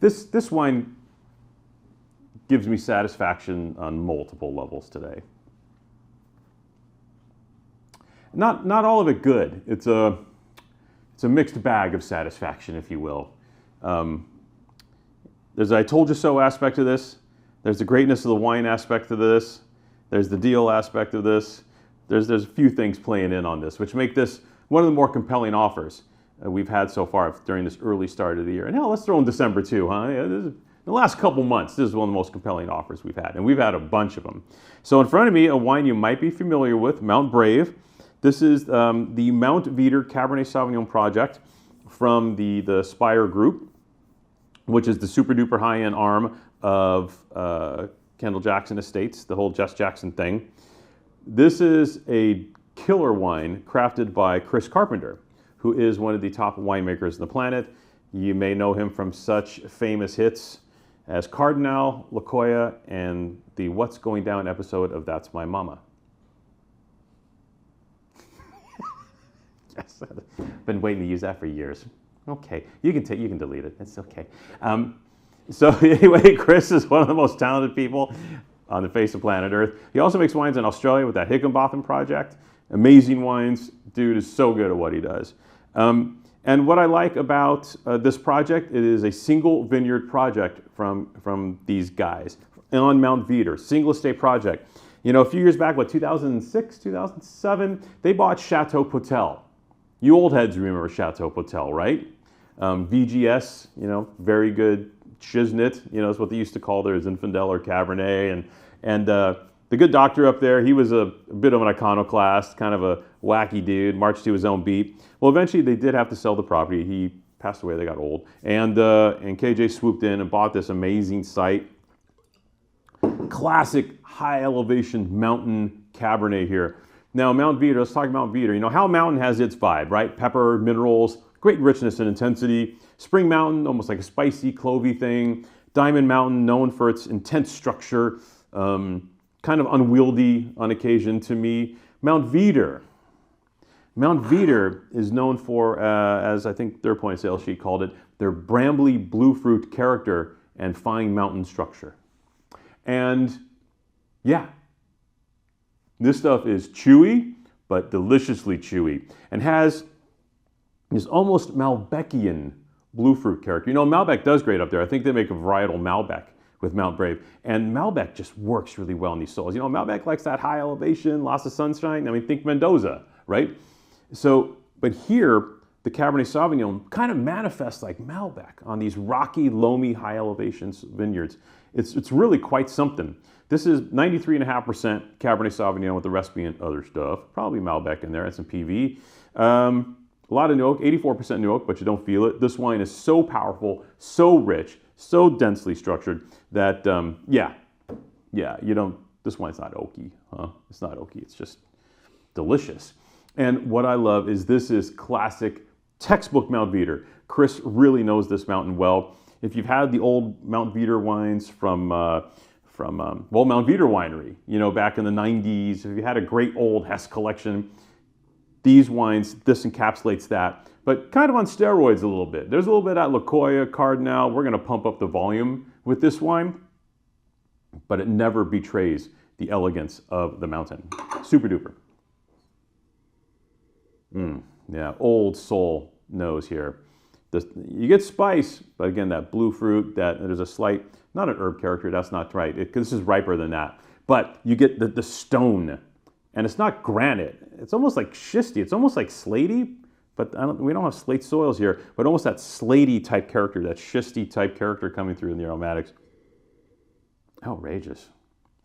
This wine gives me satisfaction on multiple levels today. Not all of it good. It's a mixed bag of satisfaction, if you will. There's the I told you so aspect of this. There's the greatness of the wine aspect of this. There's the deal aspect of this. There's a few things playing in on this, which make this one of the more compelling offers we've had so far during this early start of the year. And hell, let's throw in December too, huh? Yeah, the last couple months, this is one of the most compelling offers we've had, and we've had a bunch of them. So in front of me, a wine you might be familiar with, Mount Brave. This is the Mount Veeder Cabernet Sauvignon project from the Spire group, which is the super duper high-end arm of Kendall Jackson Estates, the whole Jess Jackson thing. This is a killer wine crafted by Chris Carpenter, who is one of the top winemakers on the planet. You may know him from such famous hits as Cardinal, La Jolla, and the What's Going Down episode of That's My Mama. Yes, I've been waiting to use that for years. Okay, you can delete it. It's okay. So anyway, Chris is one of the most talented people on the face of planet Earth. He also makes wines in Australia with that Higginbotham project. Amazing wines. Dude is so good at what he does. And what I like about this project, it is a single vineyard project from these guys on Mount Veeder, single estate project. You know, a few years back, 2006, 2007, they bought Chateau Potel. You old heads remember Chateau Potel, right? VGS, very good Shiznit, is what they used to call their Zinfandel or Cabernet. And the good doctor up there, he was a bit of an iconoclast, kind of a wacky dude, marched to his own beat. Well, eventually they did have to sell the property. He passed away, they got old. And KJ swooped in and bought this amazing site. Classic high elevation mountain Cabernet here. Now, Mount Veeder, let's talk Mount Veeder. How mountain has its vibe, right? Pepper, minerals, great richness and intensity. Spring Mountain, almost like a spicy, clovey thing. Diamond Mountain, known for its intense structure, kind of unwieldy on occasion to me. Mount Veeder is known for, as I think their point of sale sheet called it, their brambly blue fruit character and fine mountain structure. And yeah, this stuff is chewy, but deliciously chewy, and has this almost Malbecian blue fruit character. Malbec does great up there. I think they make a varietal Malbec with Mount Brave, and Malbec just works really well in these soils. Malbec likes that high elevation, lots of sunshine. Think Mendoza, right? So, but here, the Cabernet Sauvignon kind of manifests like Malbec on these rocky, loamy, high elevation vineyards. It's really quite something. This is 93.5% Cabernet Sauvignon, with the rest being other stuff. Probably Malbec in there and some PV. A lot of new oak, 84% new oak, but you don't feel it. This wine is so powerful, so rich, so densely structured that, this wine's not oaky, huh? It's not oaky, it's just delicious. And what I love is this is classic textbook Mount Veeder. Chris really knows this mountain well. If you've had the old Mount Veeder wines from Mount Veeder Winery, back in the 90s, if you had a great old Hess collection, these wines, this encapsulates that, but kind of on steroids a little bit. There's a little bit at La Jolla, Cardinal. We're going to pump up the volume with this wine, but it never betrays the elegance of the mountain. Super duper. Yeah, old soul nose here. You get spice, but again, that blue fruit, there's a slight, not an herb character, that's not right, because this is riper than that. But you get the stone, and it's not granite. It's almost like schisty. It's almost like slaty, but we don't have slate soils here, but almost that slaty type character, that schisty type character coming through in the aromatics. Outrageous.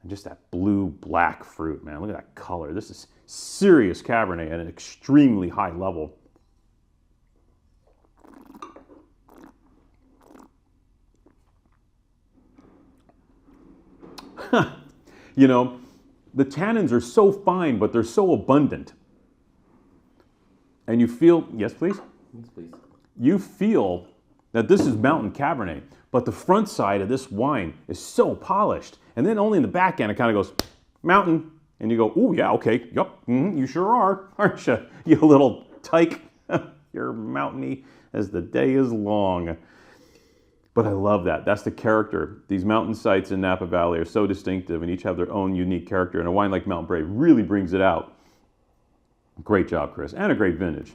And just that blue-black fruit, man. Look at that color. This is serious Cabernet at an extremely high level. The tannins are so fine, but they're so abundant. And you feel, yes, please? Yes, please. You feel that this is mountain Cabernet, but the front side of this wine is so polished. And then only in the back end, it kind of goes, mountain. And you go, oh, yeah, okay, yep, you sure are, aren't you? You little tyke. You're mountainy as the day is long. But I love that. That's the character. These mountain sites in Napa Valley are so distinctive and each have their own unique character. And a wine like Mount Brave really brings it out. Great job, Chris. And a great vintage.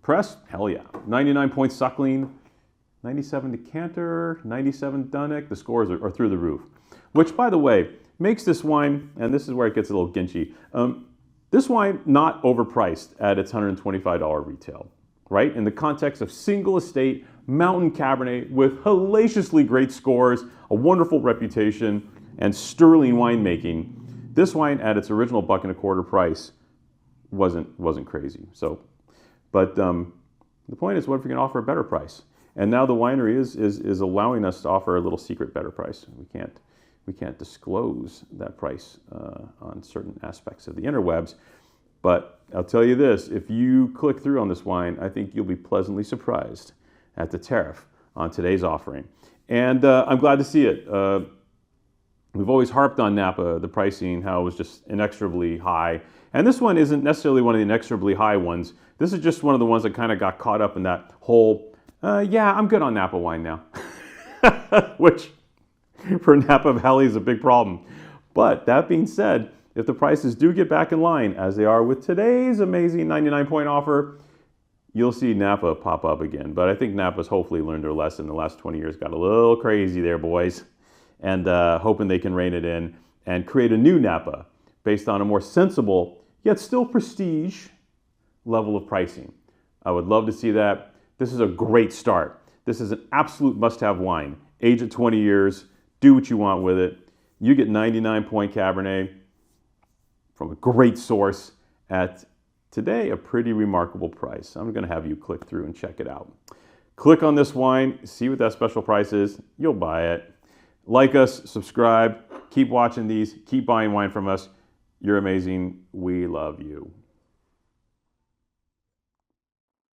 Press? Hell yeah. 99 point Suckling, 97 Decanter, 97 Dunnick. The scores are through the roof. Which, by the way, makes this wine, and this is where it gets a little ginchy, this wine not overpriced at its $125 retail, right? In the context of single estate, mountain Cabernet with hellaciously great scores, a wonderful reputation, and sterling winemaking, this wine at its original $1.25 price wasn't crazy. So, but the point is, what if we can offer a better price? And now the winery is allowing us to offer a little secret better price. We can't disclose that price on certain aspects of the interwebs. But I'll tell you this, if you click through on this wine, I think you'll be pleasantly surprised at the tariff on today's offering. And I'm glad to see it. We've always harped on Napa, the pricing, how it was just inexorably high. And this one isn't necessarily one of the inexorably high ones. This is just one of the ones that kind of got caught up in that whole, yeah, I'm good on Napa wine now. Which for Napa Valley is a big problem. But that being said, if the prices do get back in line, as they are with today's amazing 99 point offer, you'll see Napa pop up again. But I think Napa's hopefully learned their lesson. The last 20 years got a little crazy there, boys. And hoping they can rein it in and create a new Napa based on a more sensible, yet still prestige level of pricing. I would love to see that. This is a great start. This is an absolute must-have wine. Age at 20 years, do what you want with it. You get 99 point Cabernet from a great source at today, a pretty remarkable price. I'm going to have you click through and check it out. Click on this wine, see what that special price is. You'll buy it. Like us, subscribe, keep watching these, keep buying wine from us. You're amazing. We love you.